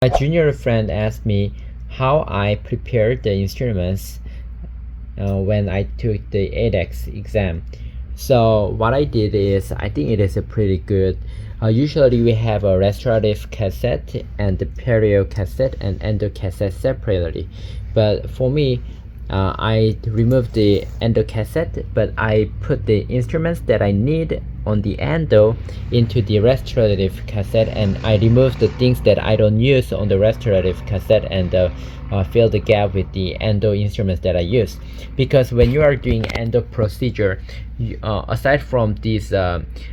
My junior friend asked me how I prepared the instruments when I took the Adex exam. So what I did is, I think it is a pretty good. Usually we have a restorative cassette and the perio cassette and endo cassette separately, but for me, I removed the endo cassette, but I put the instruments that I need on the endo into the restorative cassette, and I removed the things that I don't use on the restorative cassette and fill the gap with the endo instruments that I use. Because when you are doing endo procedure, aside from these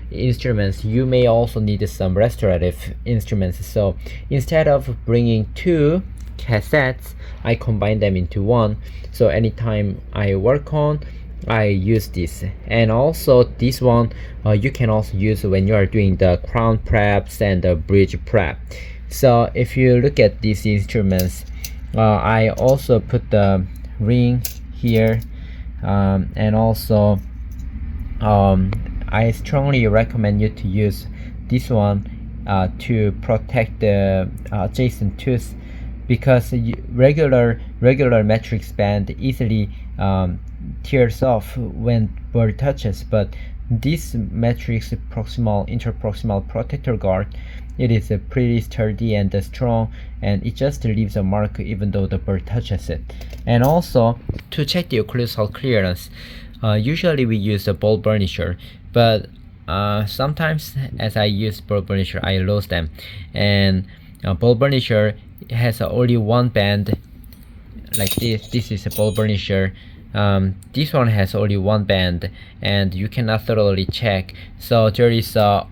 instruments, you may also need some restorative instruments. So instead of bringing two cassettes, I combine them into one, so anytime I work on, I use this. And also this one you can also use when you are doing the crown preps and the bridge prep. So if you look at these instruments, I also put the ring here, and also I strongly recommend you to use this one to protect the adjacent tooth, because regular matrix band easily tears off when bird touches, but this matrix interproximal protector guard, it is pretty sturdy and strong, and it just leaves a mark even though the bird touches it. And also to check the occlusal clearance, usually we use a ball burnisher, but sometimes as I use ball burnisher I lose them, and ball burnisher has only one band like this. This is a ball burnisher. This one has only one band and you cannot thoroughly check, so there is a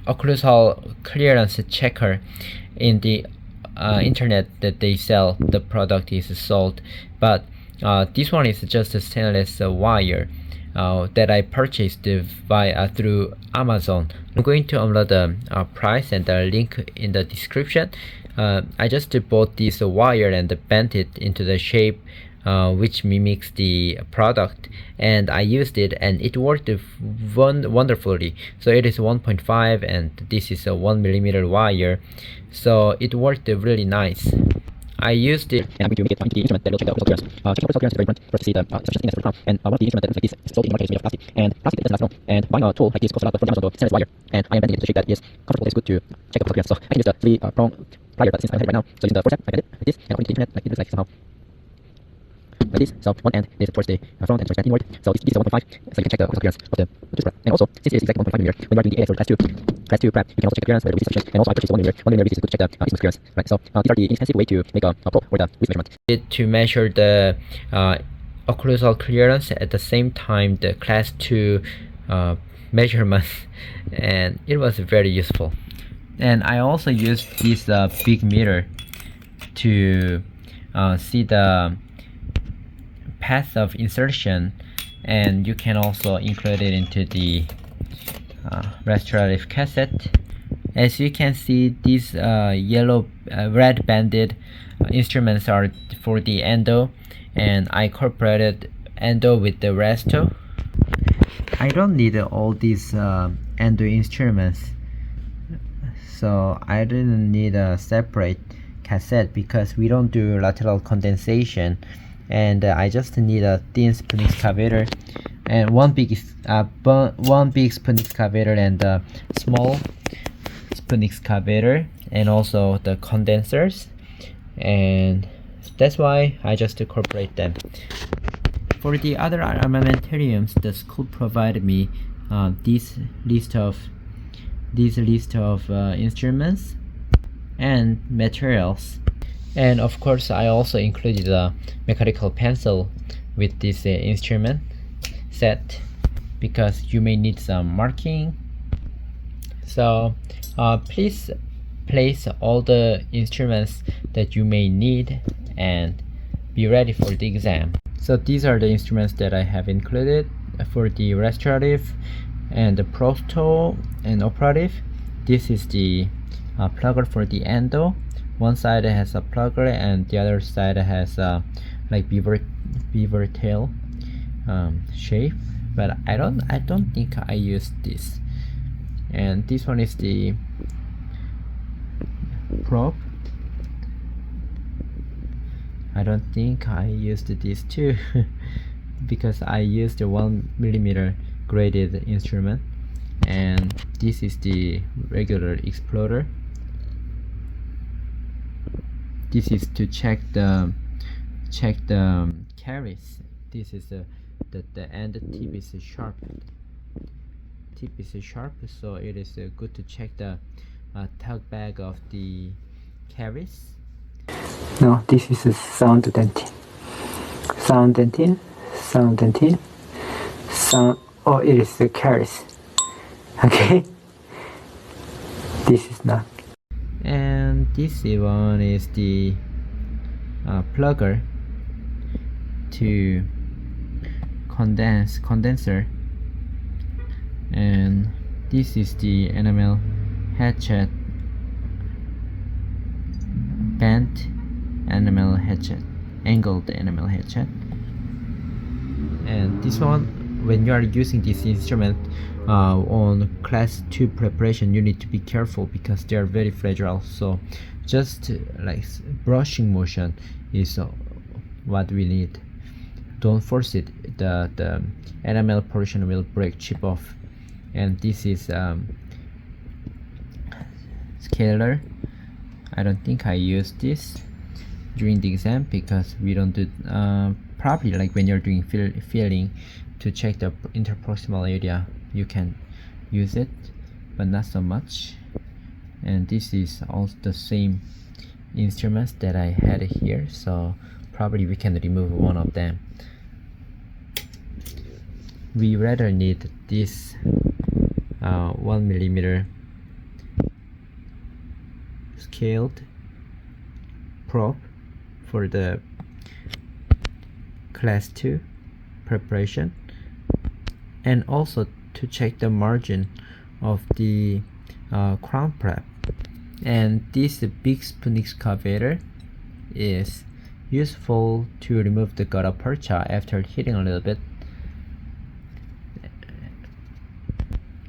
occlusal clearance checker in the internet that they sell. The product is sold, but this one is just a stainless wire that I purchased through Amazon. I'm going to upload the price and the link in the description. I just bought this wire and bent it into the shape which mimics the product, and I used it and it worked wonderfully. So it is 1.5 and this is a 1mm wire, so it worked really nice. I used it, and I'm going to make it into the instrument that will check the occlusal clearance. Checking occlusal clearance is very important for us to see the sufficiency of the crown. And one of the instruments that looks like this is slowly marked is made of plastic, and plastic doesn't last long. And buying a tool like this costs a lot, but for the Amazon stainless wire, and I am bending it into a shape that is comfortable. It's good to check the occlusal clearance. So I can use the 3-prong plier, but since I'm heading right now, so using the forceps, I bend it like this, and according to the internet, like it looks like somehow like this. So one end is towards the front and towards the inward. So this is a 1.5, so you can check the occlusal clearance of the tooth prep. And also, since it is exactly 1.5mm, when you are doing the Adex or class 2 prep, you can also check the clearance whether it is sufficient. And also I purchased 1mm. 1mm is good to check the isthmus clearance. Right, so these are the inexpensive way to make a probe or the width measurement. To measure the occlusal clearance at the same time the class 2 measurement, and it was very useful. And I also used this big mirror to see the path of insertion, and you can also include it into the restorative cassette. As you can see, these red banded instruments are for the endo, and I incorporated endo with the resto. I don't need all these endo instruments, so I didn't need a separate cassette because we don't do lateral condensation, and I just need a thin spoon excavator and one big spoon excavator and a small spoon excavator, and also the condensers, and that's why I just incorporate them. For the other armamentariums, the school provided me this list of instruments and materials. And of course I also included a mechanical pencil with this instrument set because you may need some marking. So please place all the instruments that you may need and be ready for the exam. So these are the instruments that I have included for the restorative and the prosto and operative. This is the plugger for the endo. One side has a plugger and the other side has like beaver tail shape, but I don't think I used this. And this one is the probe I don't think I used this too because I used a 1mm graded instrument, and this is the regular explorer. This is to check the caries. This is the end tip is sharp. Tip is sharp, so it is good to check the tug bag of the caries. No, this is a sound dentin. Sound dentin. Sound dentin. Sound. Oh, it is the caries. Okay. This is not. And this one is the plugger to condenser, and this is the enamel hatchet, bent enamel hatchet, angled enamel hatchet. And this one, when you are using this instrument on class 2 preparation, you need to be careful because they are very fragile, so just like brushing motion is what we need. Don't force it, the enamel portion will break, chip off. And this is scaler. I don't think I used this during the exam because we don't do probably like when you're doing filling to check the interproximal area you can use it, but not so much. And this is also the same instruments that I had here, so probably we can remove one of them. We rather need this 1mm scaled probe for the class 2 preparation, and also to check the margin of the crown prep. And this big spoon excavator is useful to remove the gutta percha after heating a little bit.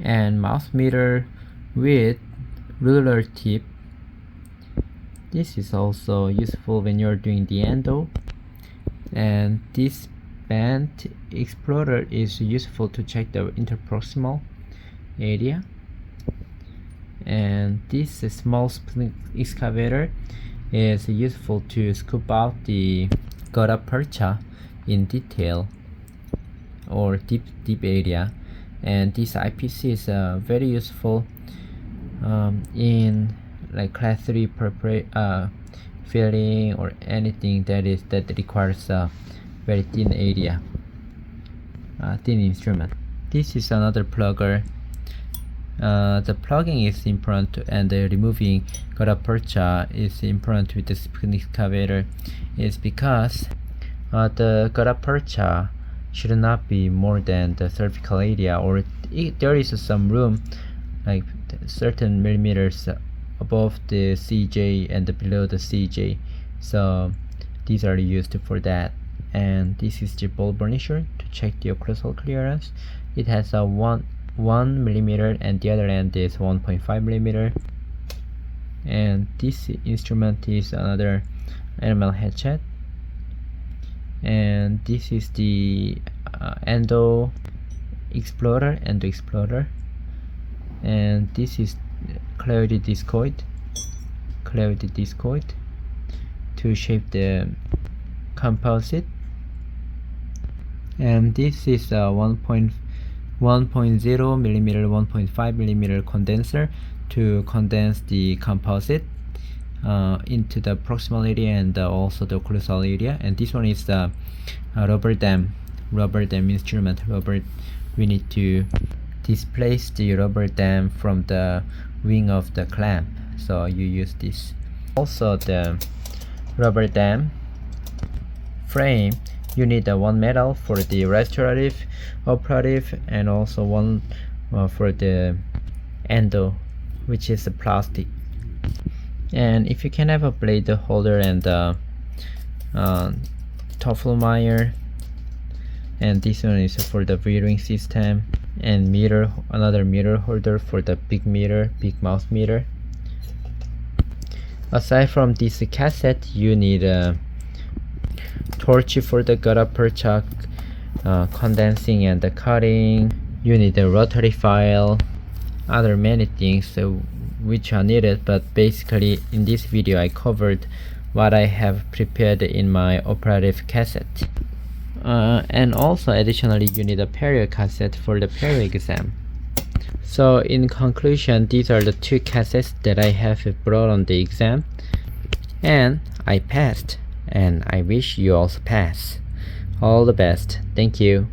And mouth meter with ruler tip. This is also useful when you're doing the endo. And this bent explorer is useful to check the interproximal area. And this small spoon excavator is useful to scoop out the gutta percha in detail or deep area. And this IPC is very useful in like class 3 filling or anything that requires a very thin area, thin instrument. This is another plugger. The plugging is important, and the removing gutta percha is important with the spoon excavator is because the gutta percha should not be more than the cervical area, or there is some room like certain millimeters above the CJ and below the CJ, so these are used for that. And this is the ball burnisher to check the occlusal clearance. It has a 1 millimeter and the other end is 1.5 millimeter. And this instrument is another enamel hatchet. And this is the endo explorer, and this is clarity discoid to shape the composite. And this is a 1.0 millimeter 1.5 millimeter condenser to condense the composite into the proximal area and also the occlusal area. And this one is the rubber dam instrument. We need to displace the rubber dam from the wing of the clamp, so you use this. Also the rubber dam frame, you need one metal for the restorative, operative, and also one for the endo, which is a plastic. And if you can have a blade holder and Toffelmeyer, and this one is for the viewing system, and another meter holder for the big mouth meter. Aside from this cassette, you need torch for the gutta percha condensing and the cutting. You need a rotary file, other many things which are needed, but basically in this video I covered what I have prepared in my operative cassette. And also additionally you need a perio cassette for the perio exam. So in conclusion, these are the two cassettes that I have brought on the exam, and I passed, and I wish you also pass. All the best. Thank you.